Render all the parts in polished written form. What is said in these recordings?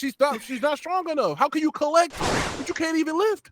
She's not strong enough. How can you collect, but you can't even lift?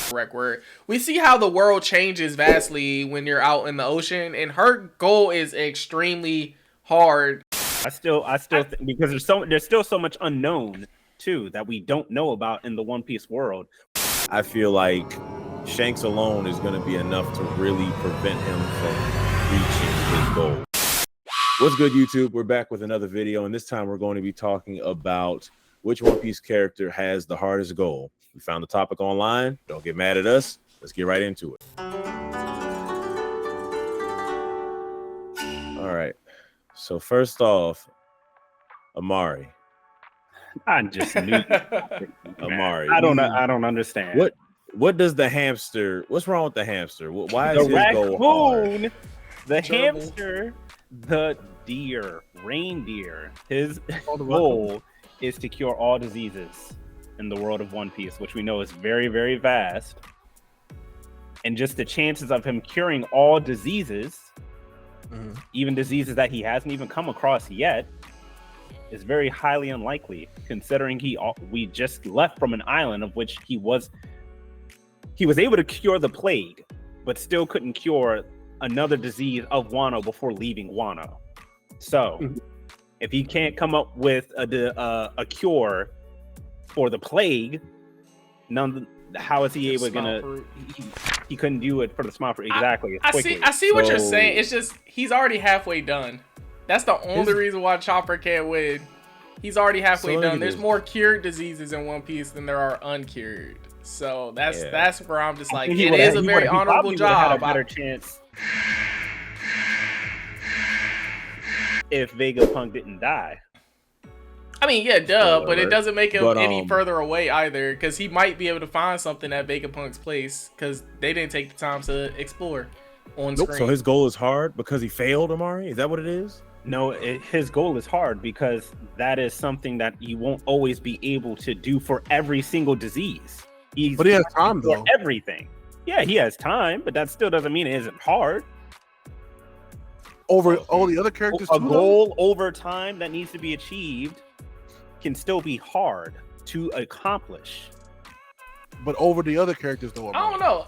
Correct word. We see how the world changes vastly when you're out in the ocean, and her goal is extremely hard. I still think, because there's still so much unknown too that we don't know about in the One Piece world. I feel like Shanks alone is going to be enough to really prevent him from reaching his goal. What's good, YouTube? We're back with another video, and this time we're going to be talking about which One Piece character has the hardest goal. We found the topic online. Don't get mad at us. Let's get right into it. All right. So first off, Amari. I just knew Amari. I don't understand. What does the hamster? What's wrong with the hamster? Why is the his goal hard? The hamster, the deer, reindeer. His goal is to cure all diseases in the world of One Piece, which we know is very, very vast. And just the chances of him curing all diseases, even diseases that he hasn't even come across yet, is very highly unlikely, considering we just left from an island of which he was able to cure the plague, but still couldn't cure another disease of Wano before leaving Wano. So if he can't come up with a cure for the plague, how is he able he couldn't do it for the small fruit exactly. I see what you're saying. It's just he's already halfway done. That's the only reason why Chopper can't win. He's already halfway done. There's more cured diseases in One Piece than there are uncured. So that's where I'm just like, it is a very honorable job. Had a better chance if Vegapunk didn't die. I mean, yeah, duh, but it doesn't make him any further away either, because he might be able to find something at Vegapunk's place, because they didn't take the time to explore on screen. So his goal is hard because he failed, Amari? Is that what it is? No, his goal is hard because that is something that you won't always be able to do for every single disease. But he has time, though. For everything. Yeah, he has time, but that still doesn't mean it isn't hard. Over all the other characters, a goal over time that needs to be achieved can still be hard to accomplish. But over the other characters, though, I don't know.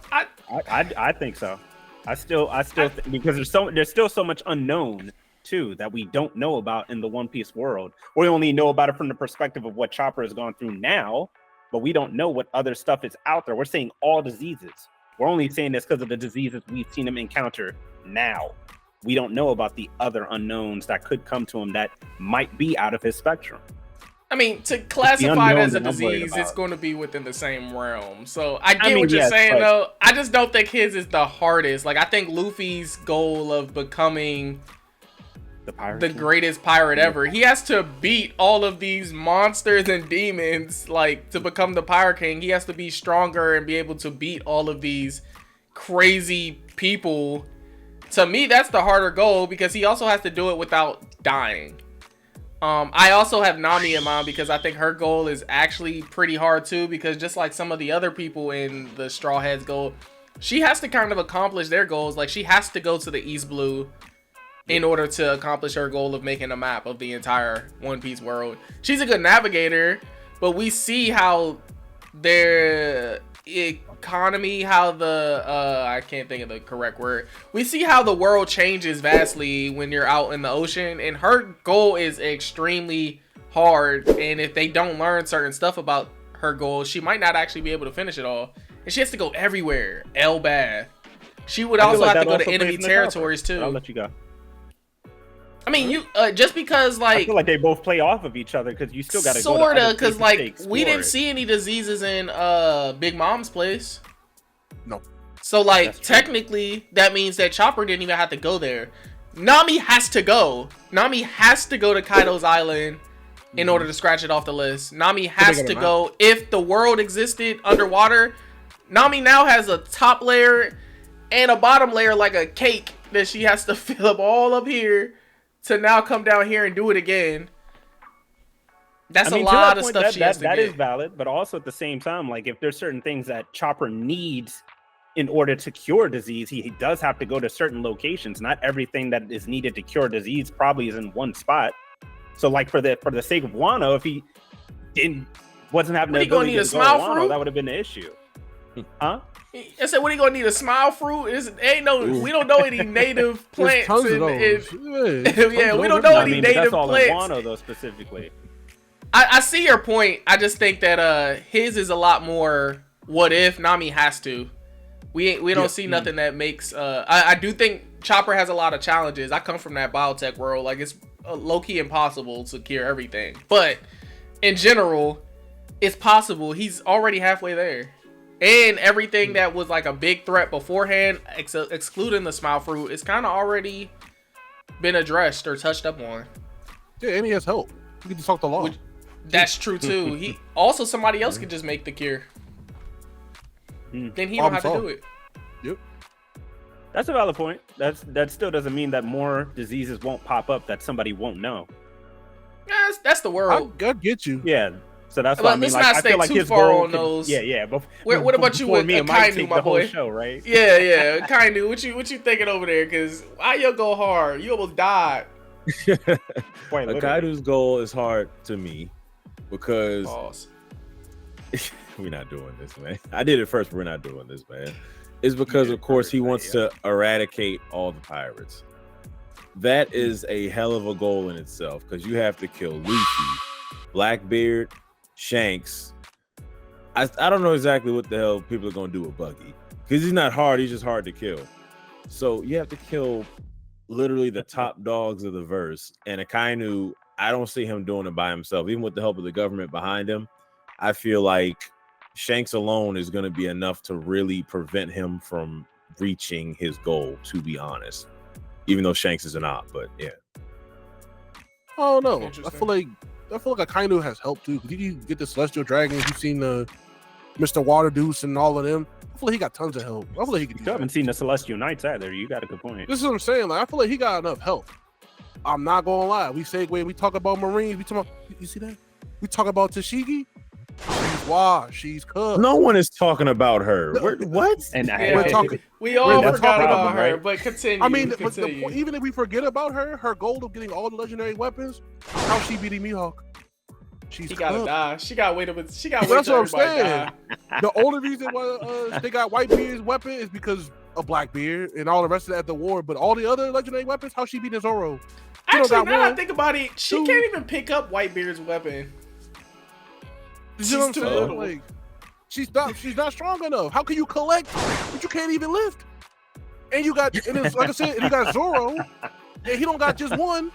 I think so. I still think, because there's still so much unknown too that we don't know about in the One Piece world. We only know about it from the perspective of what Chopper has gone through now, but we don't know what other stuff is out there. We're saying all diseases. We're only saying this because of the diseases we've seen him encounter now. We don't know about the other unknowns that could come to him that might be out of his spectrum. I mean, to classify it as a disease, it's going to be within the same realm. So I get what you're saying, though. I just don't think his is the hardest. Like, I think Luffy's goal of becoming the greatest pirate ever, he has to beat all of these monsters and demons, like, to become the Pirate King. He has to be stronger and be able to beat all of these crazy people. To me, that's the harder goal, because he also has to do it without dying. I also have Nami in mind, because I think her goal is actually pretty hard too, because just like some of the other people in the Straw Hats goal, she has to kind of accomplish their goals. Like, she has to go to the East Blue in order to accomplish her goal of making a map of the entire One Piece world. She's a good navigator, but we see how their economy, how the I can't think of the correct word. We see how the world changes vastly when you're out in the ocean, and her goal is extremely hard, and if they don't learn certain stuff about her goal, she might not actually be able to finish it all, and she has to go everywhere. Elbaf. She would also have to go to enemy territories too. I'll let you go. I mean, you just because, like, I feel like they both play off of each other, because you still got to sorta, because like we didn't see any diseases in Big Mom's place. No. So like technically that means that Chopper didn't even have to go there. Nami has to go. Nami has to go to Kaido's island in order to scratch it off the list. Nami has to go. If the world existed underwater, Nami now has a top layer and a bottom layer, like a cake, that she has to fill up all up here to now come down here and do it again. That's a lot of stuff she has to get. That is valid, but also at the same time, like, if there's certain things that Chopper needs in order to cure disease, he does have to go to certain locations. Not everything that is needed to cure disease probably is in one spot. So, like, for the sake of Wano, if he wasn't having What, the he gonna ability need a to go smile Wano, fruit? that would have been the issue. Huh? I said, what, he gonna need a smile fruit? We don't know any native plants. There's tons of those. Yeah, we don't know any but native that's all plants. in Wano, though, specifically. I see your point. I just think that his is a lot more what if Nami has to. We don't see nothing that makes I do think Chopper has a lot of challenges. I come from that biotech world. Like, it's low-key impossible to cure everything. But in general, it's possible. He's already halfway there. And everything that was like a big threat beforehand, excluding the smile fruit, it's kind of already been addressed or touched up on. Yeah, and he has help. You can just talk to Law. That's true too. He also, somebody else could just make the cure. Then he don't have to do it. Yep. That's a valid point. That still doesn't mean that more diseases won't pop up that somebody won't know. Yeah, that's the world. I get you. Yeah. So that's why I mean, let's like, not I stay feel like too his far goal on those. Yeah. What about you with me and Mike Akainu, take my the whole boy? show, right? Yeah. Akainu, what you thinking over there? Because why you go hard? You almost died. Akainu's goal is hard to me because Pause. we're not doing this, man. I did it first, but we're not doing this, man. It's because, of course, he wants to eradicate all the pirates. That is a hell of a goal in itself because you have to kill Luffy, Blackbeard, Shanks. I don't know exactly what the hell people are going to do with Buggy because he's not hard. He's just hard to kill. So you have to kill literally the top dogs of the verse. And Akainu, I don't see him doing it by himself. Even with the help of the government behind him, I feel like Shanks alone is going to be enough to really prevent him from reaching his goal, to be honest. Even though Shanks is an op, but yeah. Oh no, I feel like Akainu has help too. Because you get the Celestial Dragons, you've seen the Mr. Water Deuce and all of them. I feel like he got tons of help. I feel like he could. You haven't seen the Celestial Knights either. You got a good point. This is what I'm saying. Like, I feel like he got enough help. I'm not gonna lie. We talk about Marines. We talk about, you see that? We talk about Tashigi. She's washed. She's cooked. No one is talking about her. What? And we all forgot about her, right? But continue. I mean, continue. But even if we forget about her, her goal of getting all the legendary weapons, how she beating Mihawk? She gotta die. She gotta wait. She gotta wait. That's till what I'm saying. die. The only reason why they got Whitebeard's weapon is because of Blackbeard and all the rest of that at the war. But all the other legendary weapons, how she beating Zoro? Actually, now I think about it, she can't even pick up Whitebeard's weapon. She's too little. Like, she's not strong enough. How can you collect but you can't even lift? And you got, and it's, like I said, you got Zoro, and he don't got just one,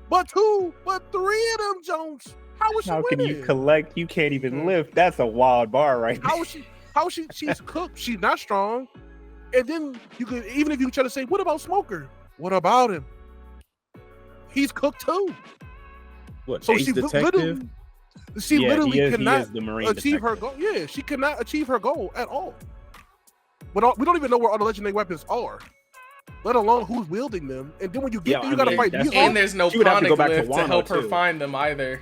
but two, but three of them Jones. How is she How winning? can you collect? You can't even lift. That's a wild bar, right? She's cooked. She's not strong. And then you could, even if you try to say, what about Smoker? What about him? He's cooked too. What? So Ace she Detective? literally cannot Marine achieve her goal. Yeah, she cannot achieve her goal at all. But we don't even know where all the legendary weapons are, let alone who's wielding them. And then when you get there, you gotta fight. And there's no poneglyph to help her find them either.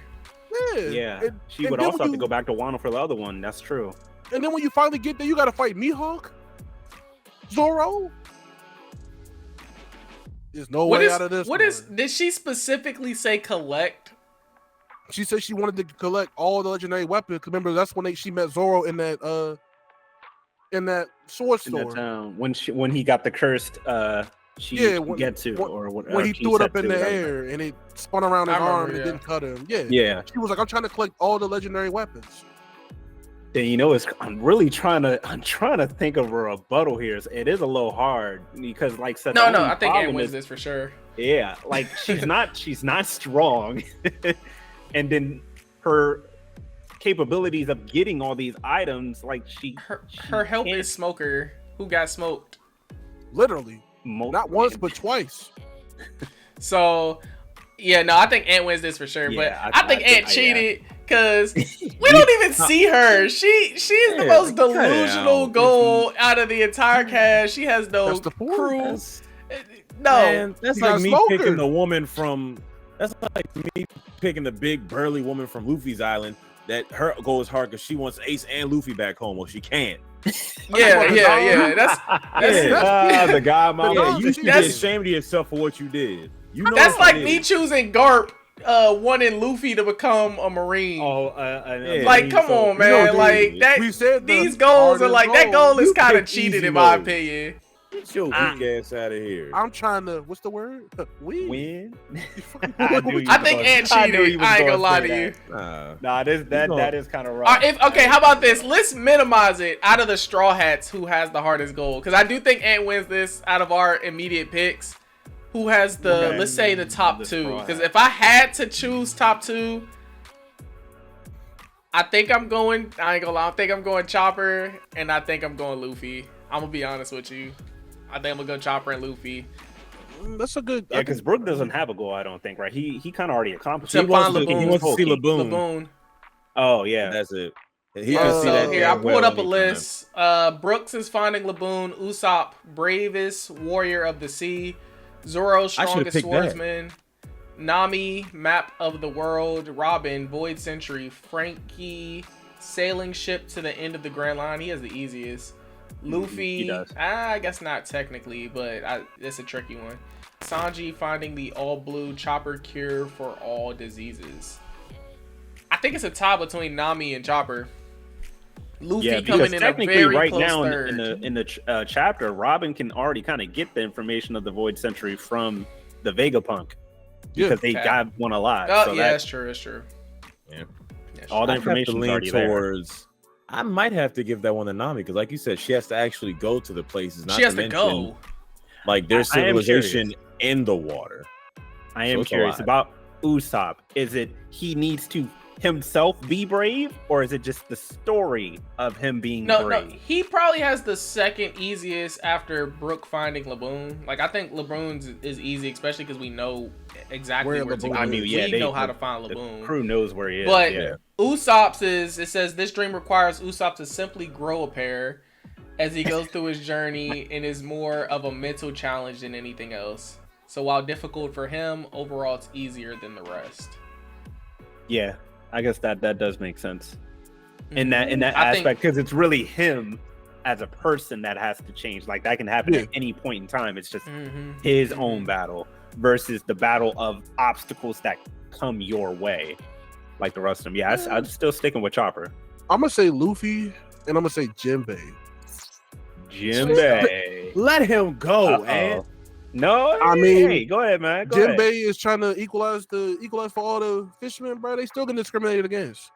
Yeah. She would also have to go back to Wano for the other one. That's true. And then when you finally get there, you gotta fight Mihawk, Zoro. There's no way out of this. Did she specifically say collect? She said she wanted to collect all the legendary weapons. Remember, that's when she met Zoro in that sword store. When he got the cursed when he threw it up in the air and it spun around his arm and didn't cut him. Yeah. She was like, I'm trying to collect all the legendary weapons. Then I'm trying to think of a rebuttal here. It is a little hard because, like, said, no, I think Anne wins this for sure. Yeah, like she's not strong, and then her capabilities of getting all these items, like her help is Smoker, who got smoked. Literally, not once but twice. So, yeah, no, I think Ant wins this for sure. Yeah, but I think Ant cheated because we don't even see her. She's the most delusional goal out of the entire cast. She has no crew. Man, that's like me picking the woman from. That's like me picking the big burly woman from Luffy's island. That her goal is hard because she wants Ace and Luffy back home. Well, she can't. Yeah. That's the guy, mama. Yeah, you should be ashamed of yourself for what you did. That's like me choosing Garp wanting Luffy to become a Marine. Like, come on, man. You know, like that. We said these goals are like that goal is kind of pick cheated easy in my mode. opinion. Get your weak ass out of here. I'm trying to. What's the word? Win. I think Ant cheated. I ain't gonna lie to you. Nah, that is kind of rough. Okay, how about this? Let's minimize it out of the Straw Hats. Who has the hardest goal? Because I do think Ant wins this out of our immediate picks. Who has the, let's say, the top two? Because if I had to choose top two, I think I ain't gonna lie, I think I'm going Chopper, and I think I'm going Luffy. I'm gonna be honest with you. I think I'm gonna go Chopper and Luffy. That's a good. Yeah, because Brook doesn't have a goal, I don't think, right? He kind of already accomplished it. He wants to see Laboon. Oh, yeah. That's it. He can see that. Here, I pulled up a list. Brooks is finding Laboon. Usopp, bravest warrior of the sea. Zoro, strongest swordsman. Nami, map of the world. Robin, void century. Frankie, sailing ship to the end of the Grand Line. He has the easiest. Luffy, I guess not technically, but it's a tricky one. Sanji, finding the all blue. Chopper, cure for all diseases. I think it's a tie between Nami and Chopper. Luffy coming in a very close now third. in the chapter, Robin can already kind of get the information of the Void Century from the Vegapunk because they got one alive. Oh, so yeah, that's true. That's true. Yeah, all the information is already towards. There. I might have to give that one to Nami because, like you said, she has to actually go to the places. Not she has to to go. Like there's civilization in the water. I am curious about Usopp. Is it he needs to himself be brave, or is it just the story of him being brave? No, he probably has the second easiest after Brook finding Laboon. Like I think Laboon's is easy, especially because we know exactly where to go. I mean, we know how to find Laboon. The crew knows where he is. But Usopp's it says this dream requires Usopp to simply grow a pair as he goes through his journey and is more of a mental challenge than anything else. So while difficult for him, overall it's easier than the rest. Yeah. I guess that does make sense in that aspect because it's really him as a person that has to change. Like that can happen at any point in time. It's just his own battle versus the battle of obstacles that come your way, like the rest of them. Yeah, I'm still sticking with Chopper. I'm gonna say Luffy, and I'm gonna say Jinbe. Let him go, man. No, I mean, hey, go ahead, man. Jinbe is trying to equalize for all the fishermen, bro. They still getting discriminated against.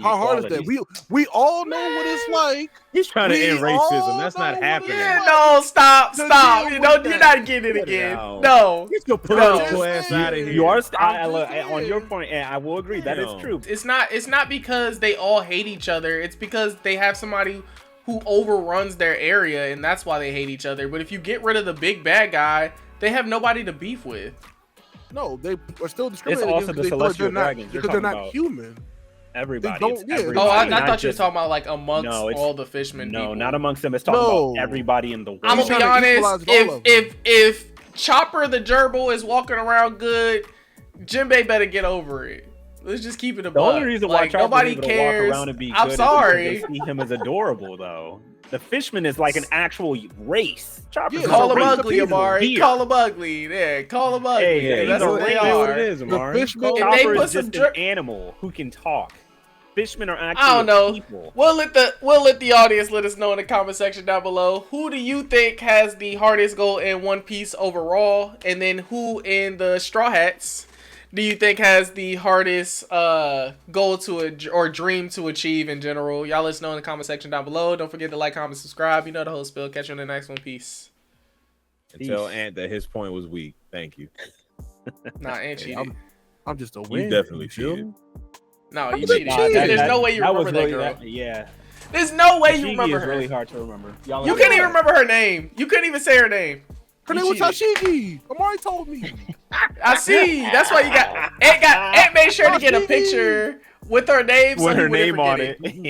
How hard is that? We all know what it's like. He's trying to end racism. That's not happening. No, stop. You're not getting it again. No. Get your political ass out of here. You are on your point, and I will agree that is true. It's not because they all hate each other. It's because they have somebody who overruns their area, and that's why they hate each other. But if you get rid of the big bad guy, they have nobody to beef with. No, they are still discriminated. It's also the Celestial Dragons because they're not human. Everybody. I thought you were talking about like amongst all the fishmen. No, not amongst them. It's talking about everybody in the world. I'm gonna be honest. If Chopper the gerbil is walking around good, Jinbe better get over it. Let's just keep it a buck. The only reason why nobody cares. Walk around and be I'm good sorry. is see him as adorable, though. The fishman is like an actual race. Call him ugly, Amari. Call him ugly. Yeah, call him ugly. Hey, that's what they are. What it is, Amari. Chopper is just an animal who can talk. Fishmen are actually I don't know. People. We'll let the audience let us know in the comment section down below. Who do you think has the hardest goal in One Piece overall? And then who in the Straw Hats do you think has the hardest goal or dream to achieve in general? Y'all let us know in the comment section down below. Don't forget to like, comment, subscribe. You know the whole spill. Catch you in the next one. Peace. And tell Ant that his point was weak. Thank you. Nah, Ant cheated. I'm just a win. You definitely cheated. No, you cheated. There's no way you remember that girl. There's no way you remember her. Really hard to remember. You can't even remember her name. You couldn't even say her name. Her name was Tashigi. Amari told me. I see. That's why you got Ant made sure to get a picture with her name. With her name on it.